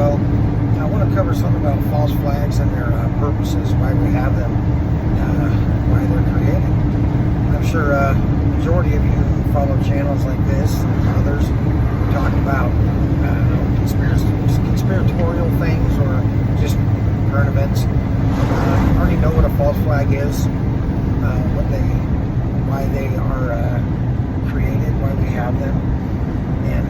well, I want to cover something about false flags and their purposes, why we have them, why they're created. I'm sure majority of you who follow channels like this and others talk about conspiratorial things or just current events. Already know what a false flag is, why they are created, why we have them, and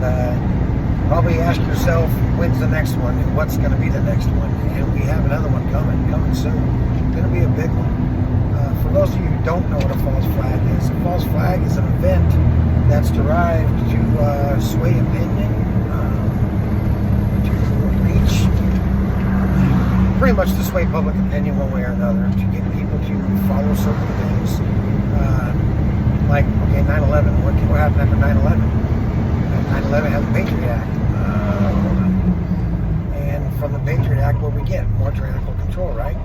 probably ask yourself, when's the next one and what's going to be the next one? And we have another one coming soon. It's going to be a big one. For those of you who don't know what a false flag is, a false flag is an event that's derived to sway opinion, to reach, pretty much to sway public opinion one way or another, to get people to follow certain things. Like, okay, 9/11, what happened after 9/11? 9/11 had the Patriot Act. And from the Patriot Act, what we get? More tyrannical control, right?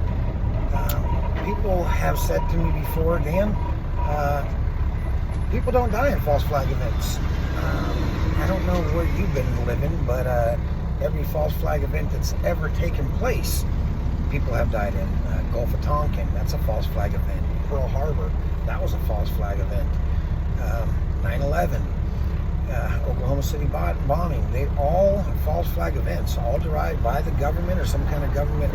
People have said to me before, Dan, people don't die in false flag events. I don't know where you've been living, but every false flag event that's ever taken place, people have died in. Gulf of Tonkin, that's a false flag event. Pearl Harbor, that was a false flag event. 9/11, Oklahoma City bombing, they all false flag events, all derived by the government or some kind of government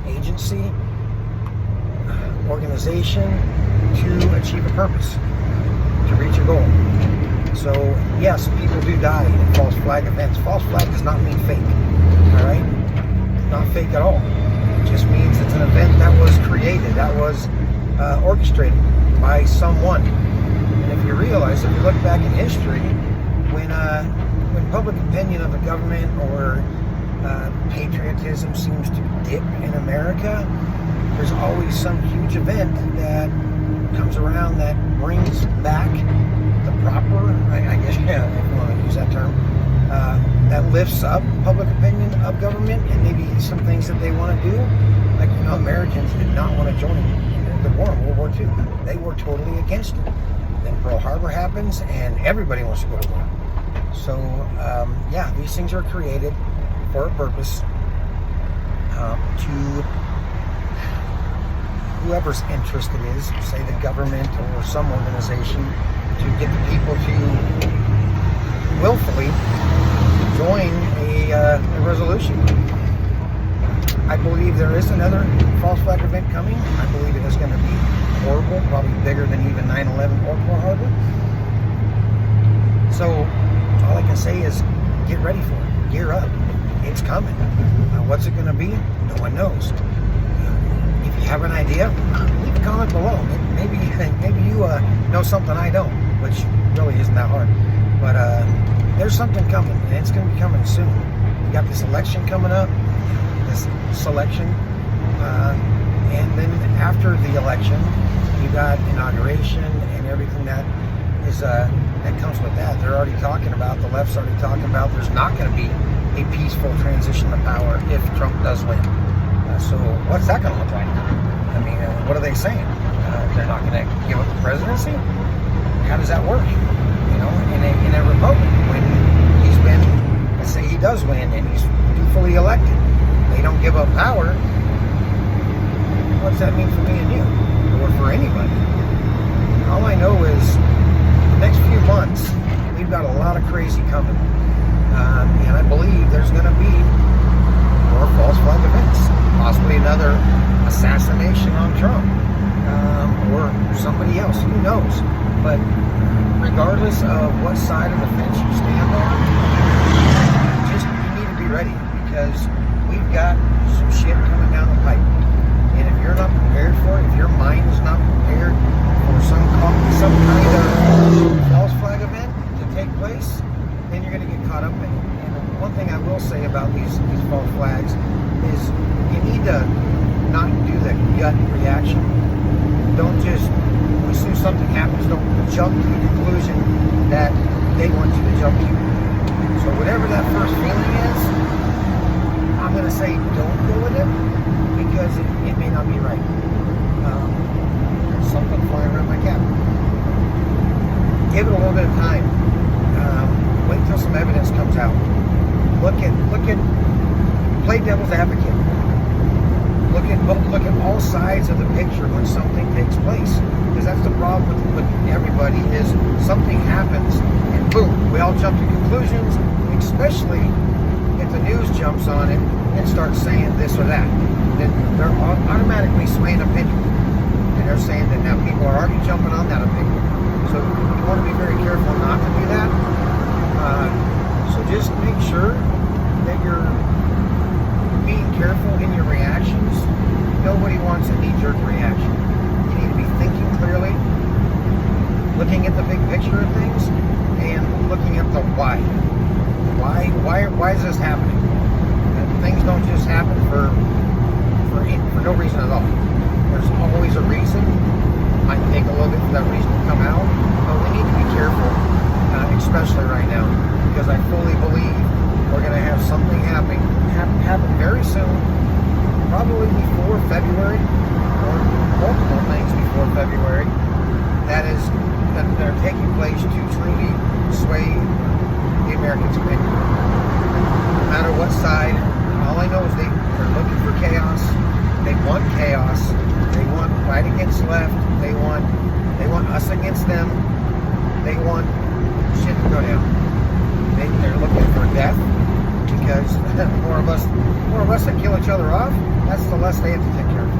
agency, organization to achieve a purpose, to reach a goal. So yes, people do die in false flag events. False flag does not mean fake, all right? Not fake at all. It just means it's an event that was created, that was orchestrated by someone. And if you realize, if you look back in history, when public opinion of the government or patriotism seems to dip in America, there's always some huge event that comes around that brings back the proper, I guess, yeah, if you want to use that term, that lifts up public opinion of government and maybe some things that they want to do. Like, Americans did not want to join the war in World War II. They were totally against it. Then Pearl Harbor happens and everybody wants to go to war. So, yeah, these things are created for a purpose, to whoever's interest it is, say the government or some organization, to get the people to willfully join a resolution. I believe there is another false flag event coming. I believe it is going to be horrible, probably bigger than even 9/11 or Pearl Harbor. So all I can say is get ready for it. Gear up. It's coming. What's it going to be? No one knows. If you have an idea, leave a comment below. Maybe you know something I don't, which really isn't that hard. But there's something coming, and it's going to be coming soon. You got this election coming up, this selection, and then after the election, you got inauguration and everything that is that comes with that. They're already talking about, the left's already talking about, there's not going to be a peaceful transition of power if Trump does win. So what's that going to look like? I mean, what are they saying? They're not going to give up the presidency? How does that work? In a republic, when he's been, let's say he does win and he's dutifully elected, they don't give up power. What's that mean for me and you, or for anybody? All I know is the next few months, we've got a lot of crazy coming. And I believe there's going to be more false flag events. Possibly another assassination on Trump. Or somebody else. Who knows? But regardless of what side of the fence you stand on, you need to be ready. Because we've got some shit coming down the pipe. And if you're not prepared for it, if your mind is not prepared for some kind of false flag event to take place, then you're going to get caught up in it. And one thing I will say about these false flags is you need to not do the gut reaction. Don't just, as soon as something happens, don't jump to the conclusion that they want you to jump to. So whatever that first feeling is, I'm going to say don't go with it, because it may not be right. There's something flying around my cabin. Give it a little bit of time. Wait till some evidence comes out. Look at play devil's advocate. Look at all sides of the picture when something takes place, because that's the problem with everybody is something happens and boom, we all jump to conclusions, especially if the news jumps on it and starts saying this or that. Then they're automatically swaying opinion, and they're saying that now people are already jumping on that opinion. So you want to be very careful not to do that. So just make sure that you're being careful in your reactions. Nobody wants a knee-jerk reaction. You need to be thinking clearly, looking at the big picture of things, and looking at the why. Why is this happening? And things don't just happen for no reason at all. There's always a reason. Might take a little bit for that reason to come out, but we need to be careful, especially right now, because I fully believe we're going to have something happen very soon, probably before February, or multiple things before February, that are taking place to truly sway the Americans' opinion. No matter what side, all I know is they're looking for chaos. They want chaos. They want right against left. They want us against them. They want shit to go down. They're looking for death, because the more of us that kill each other off, that's the less they have to take care of.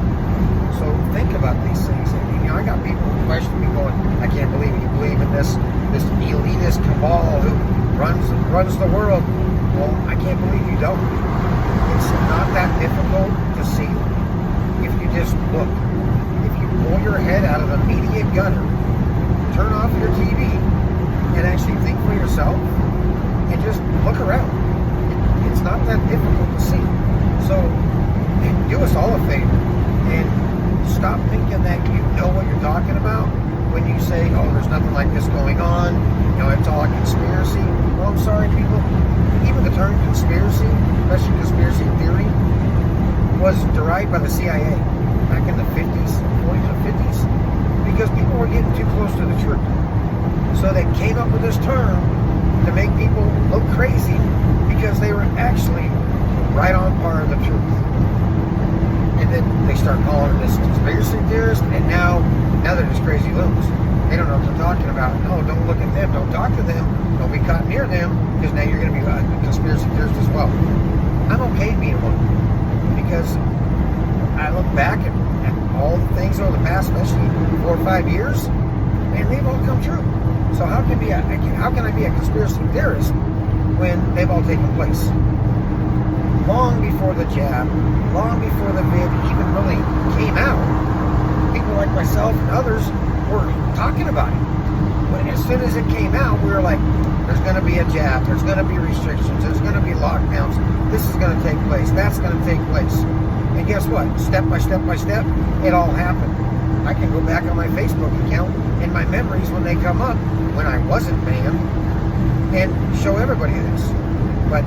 So think about these things. And, I got people who question me going, I can't believe you believe in this elitist cabal who runs the world. Well, I can't believe you don't. It's not that difficult to see if you just look. If you pull your head out of the media gutter, turn off your TV, and actually think for yourself, and just look around. It's not that difficult to see. So do us all a favor and stop thinking that you know what you're talking about when you say, oh, there's nothing like this going on, it's all a conspiracy. Well, I'm sorry, people. Even the term conspiracy, especially conspiracy theory, was derived by the CIA back in the 40s and 50s, because people were getting too close to the truth. So they came up with this term to make people look crazy, because they were actually right on par of the truth. And then they start calling this conspiracy theorist, and now they're just crazy loons. They don't know what they're talking about. No, don't look at them. Don't talk to them. Don't be caught near them, because now you're going to be a conspiracy theorist as well. I'm okay being one, because I look back at all the things over the past, especially 4 or 5 years, and they've all come true. So how can I be a conspiracy theorist when they've all taken place? Long before the jab, long before the vid even really came out, people like myself and others were talking about it. But as soon as it came out, we were like, there's going to be a jab, there's going to be restrictions, there's going to be lockdowns, this is going to take place, that's going to take place. And guess what? Step by step by step, it all happened. I can go back on my Facebook account in my memories when they come up, when I wasn't banned, and show everybody this. But,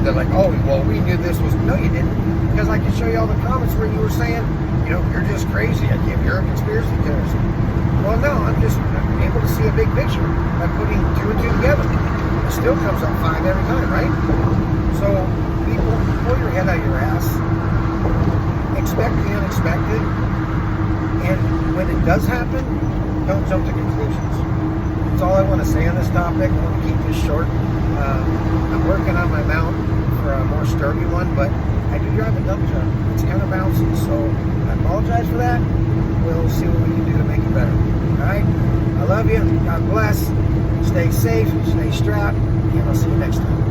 they're like, oh, well, we knew this was... No, you didn't. Because I can show you all the comments where you were saying, you're just crazy. You're a conspiracy theorist. Well, no, I'm able to see a big picture by putting 2 and 2 together. It still comes up 5 every time, right? So, people, pull your head out of your ass. Expect the unexpected. And when it does happen, don't jump to conclusions. That's all I want to say on this topic. I want to keep this short. I'm working on my mount for a more sturdy one, but I do drive a dump truck. It's kind of bouncy, so I apologize for that. We'll see what we can do to make it better. Alright? I love you. God bless. Stay safe. Stay strapped. And I'll see you next time.